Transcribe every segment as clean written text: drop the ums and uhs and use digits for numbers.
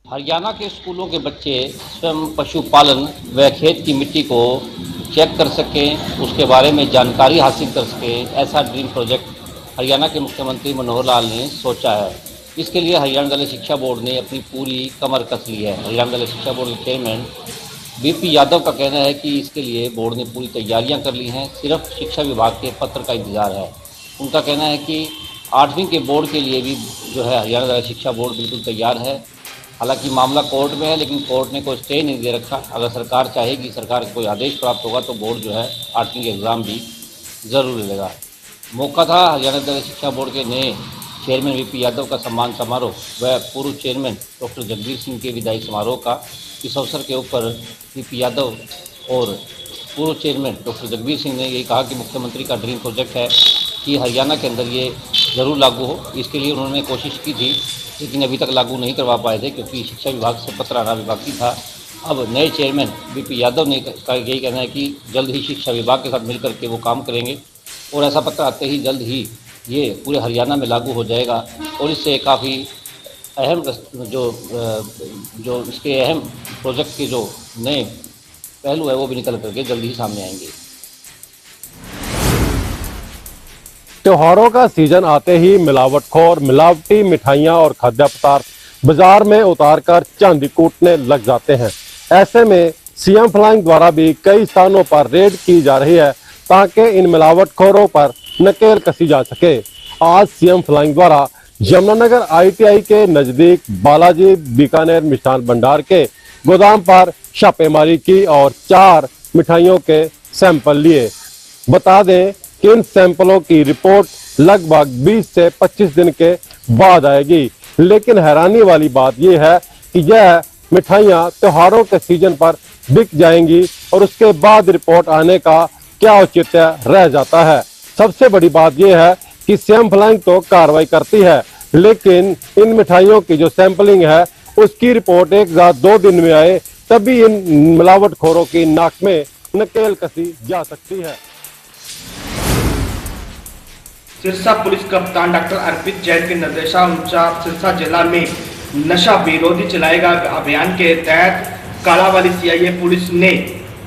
हरियाणा के स्कूलों के बच्चे स्वयं पशुपालन व खेत की मिट्टी को चेक कर सकें, उसके बारे में जानकारी हासिल कर सकें, ऐसा ड्रीम प्रोजेक्ट हरियाणा के मुख्यमंत्री मनोहर लाल ने सोचा है। इसके लिए हरियाणा दलित शिक्षा बोर्ड ने अपनी पूरी कमर कस ली है। हरियाणा दलित शिक्षा बोर्ड के चेयरमैन बीपी यादव का कहना है कि इसके लिए बोर्ड ने पूरी तैयारियां कर ली हैं, सिर्फ शिक्षा विभाग के पत्र का इंतजार है। उनका कहना है कि 8वीं के बोर्ड के लिए भी जो है हरियाणा दलित शिक्षा बोर्ड बिल्कुल तैयार है। हालांकि मामला कोर्ट में है, लेकिन कोर्ट ने कोई स्टे नहीं दे रखा। अगर सरकार चाहेगी, सरकार को कोई आदेश प्राप्त होगा तो बोर्ड जो है 8वीं के एग्ज़ाम भी ज़रूर लेगा। मौका था हरियाणा दलित शिक्षा बोर्ड के नए चेयरमैन वीपी यादव का सम्मान समारोह व पूर्व चेयरमैन डॉक्टर जगबीर सिंह के विदाई समारोह का। इस अवसर के ऊपर वीपी यादव और पूर्व चेयरमैन डॉक्टर जगबीर सिंह ने ये कहा कि मुख्यमंत्री का ड्रीम प्रोजेक्ट है कि हरियाणा के अंदर ये ज़रूर लागू हो। इसके लिए उन्होंने कोशिश की थी, लेकिन अभी तक लागू नहीं करवा पाए थे क्योंकि शिक्षा विभाग से पत्र आना भी बाकी था। अब नए चेयरमैन बीपी यादव ने यही कहना है कि जल्द ही शिक्षा विभाग के साथ मिलकर के वो काम करेंगे और ऐसा पत्र आते ही जल्द ही ये पूरे हरियाणा में लागू हो जाएगा और इससे काफ़ी अहम जो इसके अहम प्रोजेक्ट के जो नए पहलू है वो भी निकल करके जल्द ही सामने आएंगे। त्योहारों का सीजन आते ही मिलावटखोर मिलावटी मिठाइयां और खाद्य पदार्थ बाजार में उतारकर चांदी कूटने लग जाते हैं। ऐसे में सीएम फ्लाइंग द्वारा भी कई स्थानों पर रेड की जा रही है ताकि इन मिलावटखोरों पर नकेल कसी जा सके। आज सीएम फ्लाइंग द्वारा यमुनानगर आईटीआई के नजदीक बालाजी बीकानेर मिष्ठान भंडार के गोदाम पर छापेमारी की और 4 मिठाइयों के सैंपल लिए। बता दें कि इन सैंपलों की रिपोर्ट लगभग 20 से 25 दिन के बाद आएगी। लेकिन हैरानी वाली बात यह है कि यह मिठाइयां त्योहारों के सीजन पर बिक जाएंगी और उसके बाद रिपोर्ट आने का क्या औचित्य रह जाता है। सबसे बड़ी बात यह है कि सीएम फ्लाइंग तो कार्रवाई करती है, लेकिन इन मिठाइयों की जो सैंपलिंग है उसकी रिपोर्ट एक या 2 दिन में आए तभी इन मिलावटखोरों की नाक में नकेल कसी जा सकती है। सिरसा पुलिस कप्तान डॉक्टर अर्पित जैन के निर्देशानुसार सिरसा जिला में नशा विरोधी चलाएगा अभियान के तहत कालावाली सीआईए पुलिस ने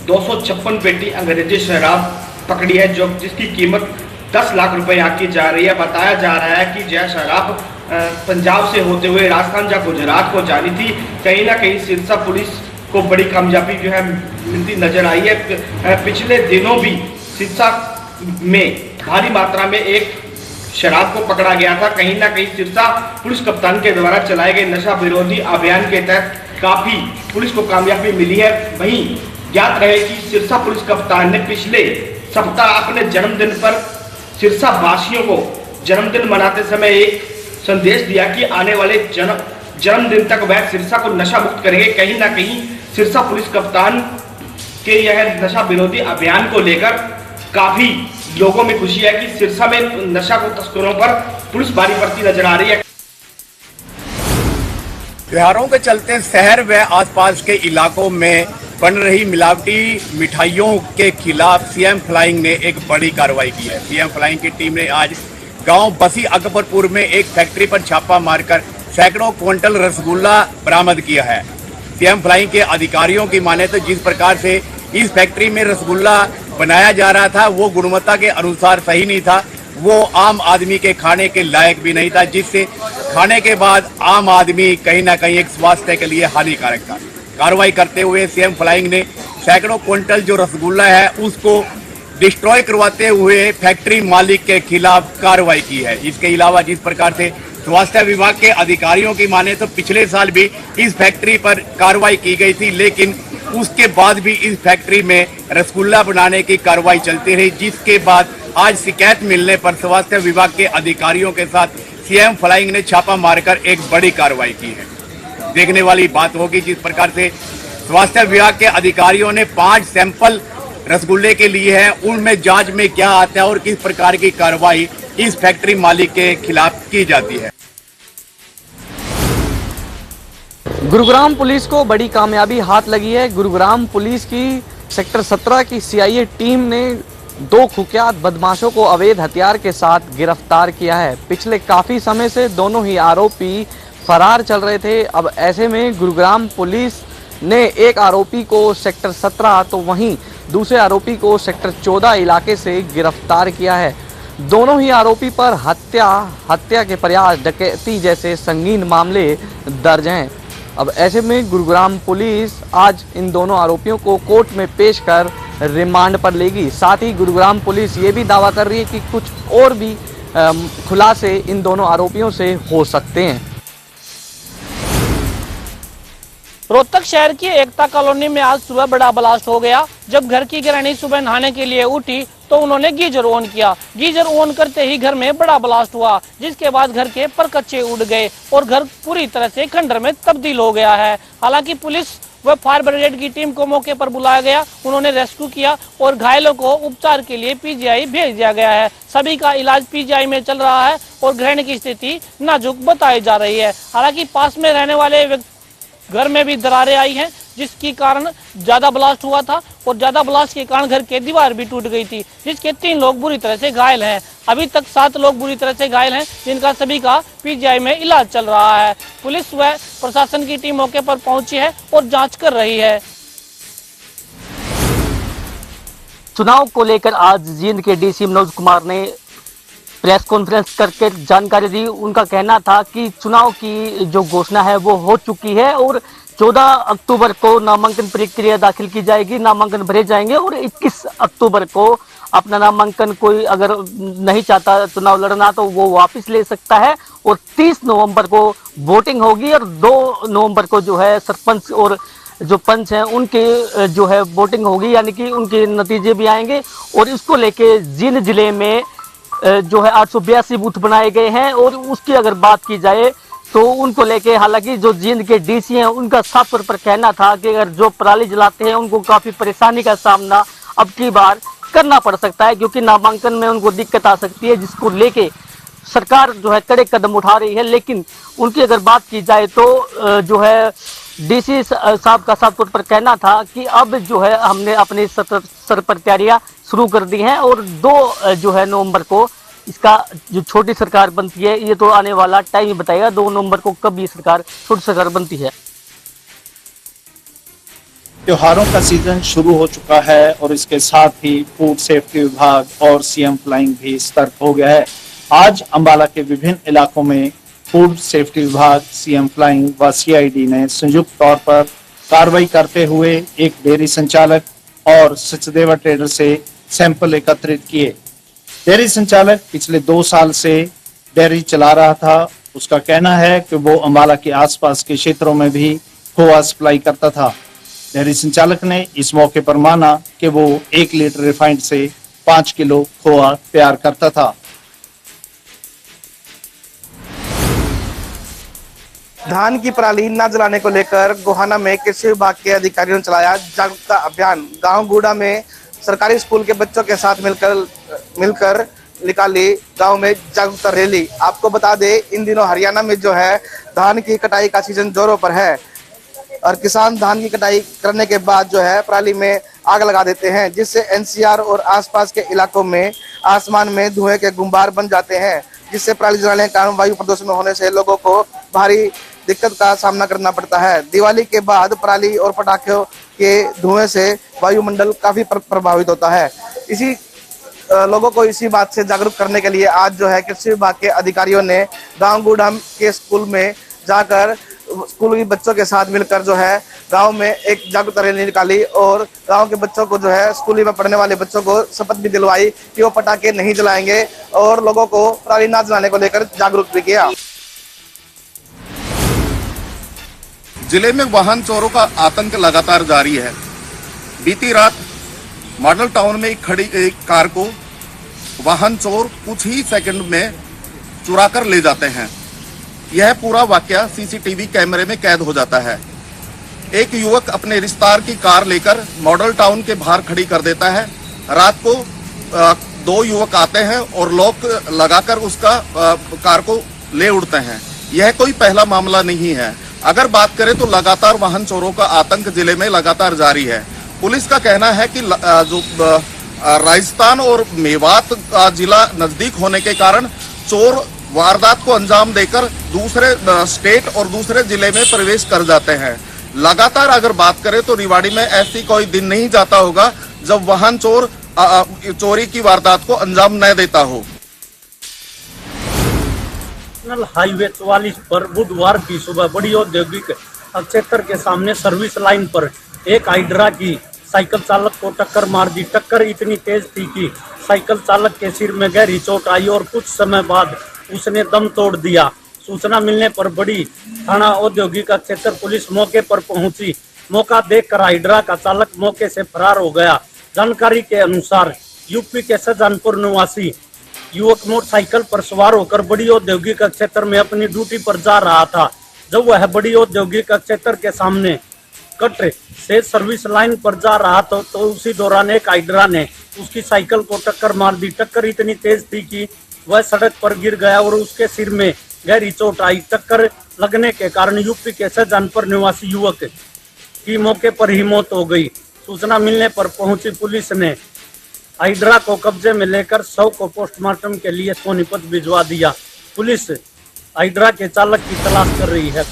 256 पेटी अंग्रेजी शराब पकड़ी है, जो जिसकी कीमत 10 लाख रुपए आंकी जा रही है। बताया जा रहा है कि यह शराब पंजाब से होते हुए राजस्थान या गुजरात को जानी थी। कहीं ना कहीं सिरसा पुलिस को बड़ी कामयाबी जो है मिलती नजर आई है। पिछले दिनों भी सिरसा में भारी मात्रा में एक शराब को पकड़ा गया था। कहीं ना कहीं सिरसा पुलिस कप्तान के द्वारा चलाए गए नशा विरोधी अभियान के तहत काफी पुलिस को कामयाबी मिली है। वहीं ज्ञात रहे कि सिरसा पुलिस कप्तान ने पिछले सप्ताह अपने जन्मदिन पर सिरसा वासियों को जन्मदिन मनाते समय एक संदेश दिया कि आने वाले जन्मदिन तक वह सिरसा को नशा मुक्त करेंगे। कहीं ना कहीं सिरसा पुलिस कप्तान के यह नशा विरोधी अभियान को लेकर काफी लोगों में खुशी है कि सिरसा में नशा को तस्करों पर पुलिस भारी पड़ती नजर आ रही है। त्योहारों के चलते शहर व आसपास के इलाकों में बन रही मिलावटी मिठाइयों के खिलाफ सीएम फ्लाइंग ने एक बड़ी कार्रवाई की है। सीएम फ्लाइंग की टीम ने आज गांव बसी अकबरपुर में एक फैक्ट्री पर छापा मारकर सैकड़ों क्विंटल रसगुल्ला बरामद किया है। सीएम फ्लाइंग के अधिकारियों की माने तो जिस प्रकार से इस फैक्ट्री में रसगुल्ला बनाया जा रहा था वो गुणवत्ता के अनुसार सही नहीं था, वो आम आदमी के खाने के लायक भी नहीं था, जिससे खाने के बाद आम आदमी कहीं ना कहीं एक स्वास्थ्य के लिए हानिकारक था। कार्रवाई करते हुए सीएम फ्लाइंग ने सैकड़ों क्विंटल जो रसगुल्ला है उसको डिस्ट्रॉय करवाते हुए फैक्ट्री मालिक के खिलाफ कार्रवाई की है। इसके अलावा जिस प्रकार से स्वास्थ्य विभाग के अधिकारियों की माने तो पिछले साल भी इस फैक्ट्री पर कार्रवाई की गई थी, लेकिन उसके बाद भी इस फैक्ट्री में रसगुल्ला बनाने की कार्रवाई चलती रही, जिसके बाद आज शिकायत मिलने पर स्वास्थ्य विभाग के अधिकारियों के साथ सीएम फ्लाइंग ने छापा मारकर एक बड़ी कार्रवाई की है। देखने वाली बात होगी जिस प्रकार से स्वास्थ्य विभाग के अधिकारियों ने 5 सैंपल रसगुल्ले के लिए हैं, उनमें जांच में क्या आता है और किस प्रकार की कार्रवाई इस फैक्ट्री मालिक के खिलाफ की जाती है। गुरुग्राम पुलिस को बड़ी कामयाबी हाथ लगी है। गुरुग्राम पुलिस की सेक्टर 17 की सीआईए टीम ने 2 कुख्यात बदमाशों को अवैध हथियार के साथ गिरफ्तार किया है। पिछले काफी समय से दोनों ही आरोपी फरार चल रहे थे। अब ऐसे में गुरुग्राम पुलिस ने एक आरोपी को सेक्टर 17 तो वहीं दूसरे आरोपी को सेक्टर 14 इलाके से गिरफ्तार किया है। दोनों ही आरोपी पर हत्या के प्रयास, डकैती जैसे संगीन मामले दर्ज हैं। अब ऐसे में गुरुग्राम पुलिस आज इन दोनों आरोपियों को कोर्ट में पेश कर रिमांड पर लेगी। साथ ही गुरुग्राम पुलिस ये भी दावा कर रही है कि कुछ और भी खुलासे इन दोनों आरोपियों से हो सकते हैं। रोहतक शहर की एकता कॉलोनी में आज सुबह बड़ा ब्लास्ट हो गया। जब घर की गृहिणी सुबह नहाने के लिए उठी तो उन्होंने गीजर ऑन किया। गीजर ऑन करते ही घर में बड़ा ब्लास्ट हुआ, जिसके बाद घर के परकच्चे उड़ गए और घर पूरी तरह से खंडर में तब्दील हो गया है। हालांकि पुलिस व फायर ब्रिगेड की टीम को मौके पर बुलाया गया, उन्होंने रेस्क्यू किया और घायलों को उपचार के लिए पीजीआई भेज दिया गया है। सभी का इलाज पीजीआई में चल रहा है और गृहिणी की स्थिति नाजुक बताई जा रही है। हालांकि पास में रहने वाले घर में भी दरारें आई हैं, जिसके कारण ज्यादा ब्लास्ट हुआ था और ज्यादा ब्लास्ट के कारण घर की दीवार भी टूट गई थी, जिसके 3 लोग बुरी तरह से घायल हैं। अभी तक 7 लोग बुरी तरह से घायल हैं, जिनका सभी का पीजीआई में इलाज चल रहा है। पुलिस व प्रशासन की टीम मौके पर पहुंची है और जांच कर रही है। चुनाव को लेकर आज जींद के डीसी मनोज कुमार ने प्रेस कॉन्फ्रेंस करके जानकारी दी। उनका कहना था कि चुनाव की जो घोषणा है वो हो चुकी है और 14 अक्टूबर को नामांकन प्रक्रिया दाखिल की जाएगी, नामांकन भरे जाएंगे और 21 अक्टूबर को अपना नामांकन कोई अगर नहीं चाहता चुनाव लड़ना तो वो वापस ले सकता है और 30 नवंबर को वोटिंग होगी और 2 नवंबर को जो है सरपंच और जो पंच हैं उनके जो है वोटिंग होगी, यानी कि उनके नतीजे भी आएंगे। और इसको लेके जींद जिले में जो है 882 बूथ बनाए गए हैं और उसकी अगर बात की जाए तो उनको लेके हालांकि जो जींद के डीसी हैं उनका साफ तौर पर कहना था कि अगर जो पराली जलाते हैं उनको काफी परेशानी का सामना अब की बार करना पड़ सकता है, क्योंकि नामांकन में उनको दिक्कत आ सकती है, जिसको लेके सरकार जो है कड़े कदम उठा रही है। लेकिन उनकी अगर बात की जाए तो जो है डीसी साहब का साफ तौर पर कहना था कि अब जो है हमने अपनी सर पर तैयारियां शुरू कर दी हैं और 2 जो है नवंबर को इसका जो छोटी सरकार बनती है, ये तो आने वाला टाइम ही बताएगा 2 नवंबर को कब ये सरकार छोटी सरकार बनती है। त्योहारों का सीजन शुरू हो चुका है और इसके साथ ही फूड सेफ्टी विभाग और सीएम फ्लाइंग भी सतर्क हो गया है। आज अंबाला के विभिन्न इलाकों में फूड सेफ्टी विभाग, सीएम फ्लाइंग व सीआईडी ने संयुक्त तौर पर कार्रवाई करते हुए एक डेयरी संचालक और सचदेवा ट्रेडर से सैंपल एकत्रित किए। डेयरी संचालक पिछले 2 साल से डेयरी चला रहा था। उसका कहना है कि वो अंबाला के आसपास के क्षेत्रों में भी खोआ सप्लाई करता था। डेयरी संचालक ने इस मौके पर माना कि वो 1 लीटर रिफाइंड से 5 किलो खोआ तैयार करता था। धान की पराली न जलाने को लेकर गोहाना में कृषि विभाग के अधिकारियों ने चलाया जागरूकता अभियान। गांव गूड़ा में सरकारी स्कूल के बच्चों के साथ मिलकर निकाली गांव में जागरूकता रैली। आपको बता दें, इन दिनों हरियाणा में जो है धान की कटाई का सीजन जोरों पर है और किसान धान की कटाई करने के बाद जो है पराली में आग लगा देते हैं, जिससे एनसीआर और आसपास के इलाकों में आसमान में धुएं के गुंबार बन जाते हैं, जिससे पराली जलाने के कारण वायु प्रदूषण होने से लोगों को भारी दिक्कत का सामना करना पड़ता है। दिवाली के बाद पराली और पटाखों के धुएं से वायुमंडल काफी प्रभावित होता है। इसी लोगों को इसी बात से जागरूक करने के लिए आज जो है कृषि विभाग के अधिकारियों ने गांव गूढ़ा के स्कूल में जाकर स्कूल के बच्चों के साथ मिलकर जो है गांव में एक जागरूकता रैली निकाली और गांव के बच्चों को जो है स्कूल में पढ़ने वाले बच्चों को शपथ भी दिलवाई कि वो पटाखे नहीं जलाएंगे और लोगों को पराली ना जलाने को लेकर जागरूक भी किया। जिले में वाहन चोरों का आतंक लगातार जारी है। बीती रात मॉडल टाउन में खड़ी एक कार को वाहन चोर कुछ ही सेकंड में चुरा कर ले जाते हैं। यह पूरा वाकया सीसीटीवी कैमरे में कैद हो जाता है। एक युवक अपने रिश्तेदार की कार लेकर मॉडल टाउन के बाहर खड़ी कर देता है। रात को 2 युवक आते हैं और लॉक लगाकर उसका कार को ले उड़ते हैं। यह कोई पहला मामला नहीं है। अगर बात करें तो लगातार वाहन चोरों का आतंक जिले में लगातार जारी है। पुलिस का कहना है कि जो राजस्थान और मेवात का जिला नजदीक होने के कारण चोर वारदात को अंजाम देकर दूसरे स्टेट और दूसरे जिले में प्रवेश कर जाते हैं। लगातार अगर बात करें तो रेवाड़ी में ऐसी कोई दिन नहीं जाता होगा जब वाहन चोर चोरी की वारदात को अंजाम न देता हो। नेशनल हाईवे 44 पर बुधवार की सुबह बड़ी औद्योगिक क्षेत्र के सामने सर्विस लाइन पर एक हाइड्रा की साइकिल चालक को टक्कर मार दी। टक्कर इतनी तेज थी कि साइकिल चालक के सिर में गहरी चोट आई और कुछ समय बाद उसने दम तोड़ दिया। सूचना मिलने पर बड़ी थाना औद्योगिक क्षेत्र पुलिस मौके पर पहुंची। मौका देखकर हाइड्रा का चालक मौके से फरार हो गया। जानकारी के अनुसार यूपी के शाहजहांपुर निवासी युवक मोटरसाइकिल पर सवार होकर बड़ी औद्योगिक क्षेत्र में अपनी ड्यूटी पर जा रहा था। जब वह बड़ी औद्योगिक क्षेत्र के सामने कट से सर्विस लाइन पर जा रहा था तो उसी दौरान एक हाइड्रा ने उसकी साइकिल को टक्कर मार दी। टक्कर इतनी तेज थी कि वह सड़क पर गिर गया और उसके सिर में गहरी चोट आई। टक्कर लगने के कारण यूपी के शाहजहांपुर निवासी युवक की मौके पर ही मौत हो गई। सूचना मिलने पर पहुंची पुलिस ने हाइड्रा को कब्जे में लेकर शव को पोस्टमार्टम के लिए सोनीपत भिजवा दिया। पुलिस हाइड्रा के चालक की तलाश कर रही है।